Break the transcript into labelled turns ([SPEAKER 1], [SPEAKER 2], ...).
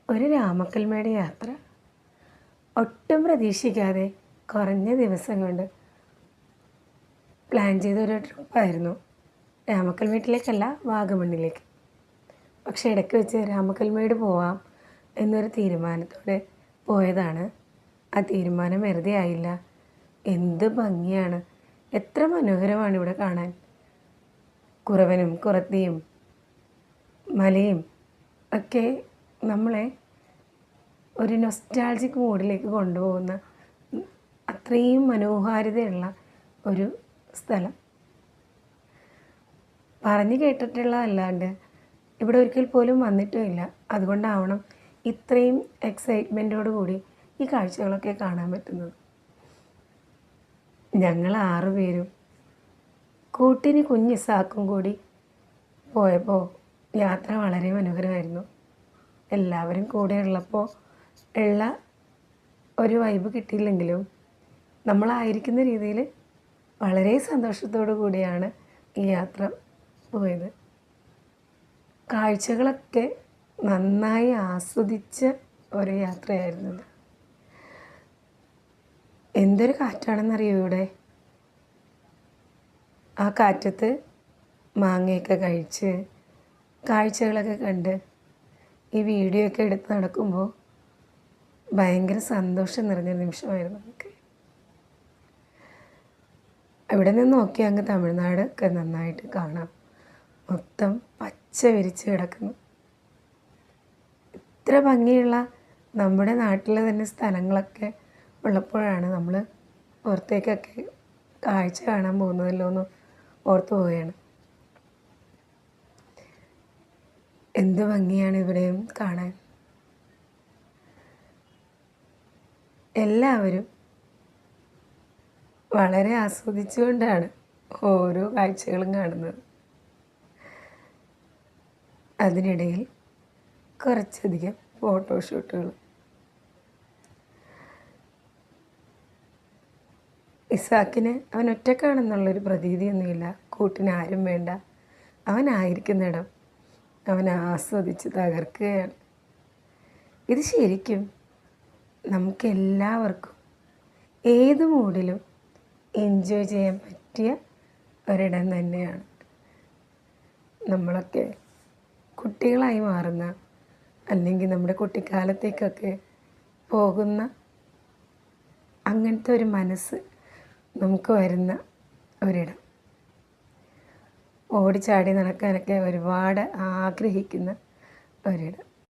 [SPEAKER 1] ഒരു രാമക്കൽമേട് യാത്ര ഒട്ടും പ്രതീക്ഷിക്കാതെ കുറഞ്ഞ ദിവസം കൊണ്ട് പ്ലാൻ ചെയ്തൊരു ട്രിപ്പായിരുന്നു. രാമക്കൽമേട്ടിലേക്കല്ല, വാഗമണ്ണിലേക്ക്. പക്ഷേ ഇടയ്ക്ക് വെച്ച് രാമക്കൽമേട് പോവാം എന്നൊരു തീരുമാനത്തോടെ പോയതാണ്. ആ തീരുമാനം വെറുതെ ആയില്ല. എന്ത് ഭംഗിയാണ്, എത്ര മനോഹരമാണ് ഇവിടെ കാണാൻ. കുറവനും കുറത്തിയും മലയും ഒക്കെ നമ്മളെ ഒരു നൊസ്റ്റാൾജിക് മൂഡിലേക്ക് കൊണ്ടുപോകുന്ന അത്രയും മനോഹാരിതയുള്ള ഒരു സ്ഥലം. പറഞ്ഞു കേട്ടിട്ടുള്ളതല്ലാണ്ട് ഇവിടെ ഒരിക്കൽ പോലും വന്നിട്ടുമില്ല. അതുകൊണ്ടാവണം ഇത്രയും എക്സൈറ്റ്മെൻറ്റോടു കൂടി ഈ കാഴ്ചകളൊക്കെ കാണാൻ പറ്റുന്നത്. ഞങ്ങൾ 6 പേരും കൂട്ടിന് കുഞ്ഞിസാക്കും കൂടി പോയപ്പോൾ യാത്ര വളരെ മനോഹരമായിരുന്നു. എല്ലാവരും കൂടെ ഉള്ളപ്പോൾ ഉള്ള ഒരു വൈബ് കിട്ടിയില്ലെങ്കിലും നമ്മളായിരിക്കുന്ന രീതിയിൽ വളരെ സന്തോഷത്തോടു കൂടിയാണ് ഈ യാത്ര പോയത്. കാഴ്ചകളൊക്കെ നന്നായി ആസ്വദിച്ച ഒരു യാത്രയായിരുന്നു ഇത്. എന്തൊരു കാറ്റാണെന്നറിയോ ഇവിടെ. ആ കാറ്റത്ത് മാങ്ങയൊക്കെ കഴിച്ച് കാഴ്ചകളൊക്കെ കണ്ട് ഈ വീഡിയോ ഒക്കെ എടുത്ത് നടക്കുമ്പോൾ ഭയങ്കര സന്തോഷം നിറഞ്ഞ നിമിഷമായിരുന്നു നമുക്ക്. ഇവിടെ നിന്ന് നോക്കി അങ്ങ് തമിഴ്നാട് ഒക്കെ നന്നായിട്ട് കാണാം. മൊത്തം പച്ച വിരിച്ച് കിടക്കുന്നു. ഇത്ര ഭംഗിയുള്ള നമ്മുടെ നാട്ടിലെ തന്നെ സ്ഥലങ്ങളൊക്കെ ഉള്ളപ്പോഴാണ് നമ്മൾ പുറത്തേക്കൊക്കെ കാഴ്ച കാണാൻ പോകുന്നതല്ലോ എന്ന് ഓർത്തു പോവുകയാണ്. എന്ത് ഭംഗിയാണ് ഇവിടെയും കാണാൻ. എല്ലാവരും വളരെ ആസ്വദിച്ചുകൊണ്ടാണ് ഓരോ കാഴ്ചകളും കാണുന്നത്. അതിനിടയിൽ കുറച്ചധികം ഫോട്ടോഷൂട്ടുകൾ. ഇസാക്കിന് അവൻ ഒറ്റക്കാണെന്നുള്ളൊരു പ്രതീതിയൊന്നുമില്ല. കൂട്ടിന് ആരും വേണ്ട. അവനായിരിക്കുന്നിടം അവൻ ആസ്വദിച്ച് തകർക്കുകയാണ്. ഇത് ശരിക്കും നമുക്കെല്ലാവർക്കും ഏത് മൂഡിലും എൻജോയ് ചെയ്യാൻ പറ്റിയ ഒരിടം തന്നെയാണ്. നമ്മളൊക്കെ കുട്ടികളായി മാറുന്ന, അല്ലെങ്കിൽ നമ്മുടെ കുട്ടിക്കാലത്തേക്കൊക്കെ പോകുന്ന അങ്ങനത്തെ ഒരു മനസ്സ് നമുക്ക് വരുന്ന ഒരിടം. ഓടിച്ചാടി നടക്കാനൊക്കെ ഒരുപാട് ആഗ്രഹിക്കുന്ന ഒരിടം.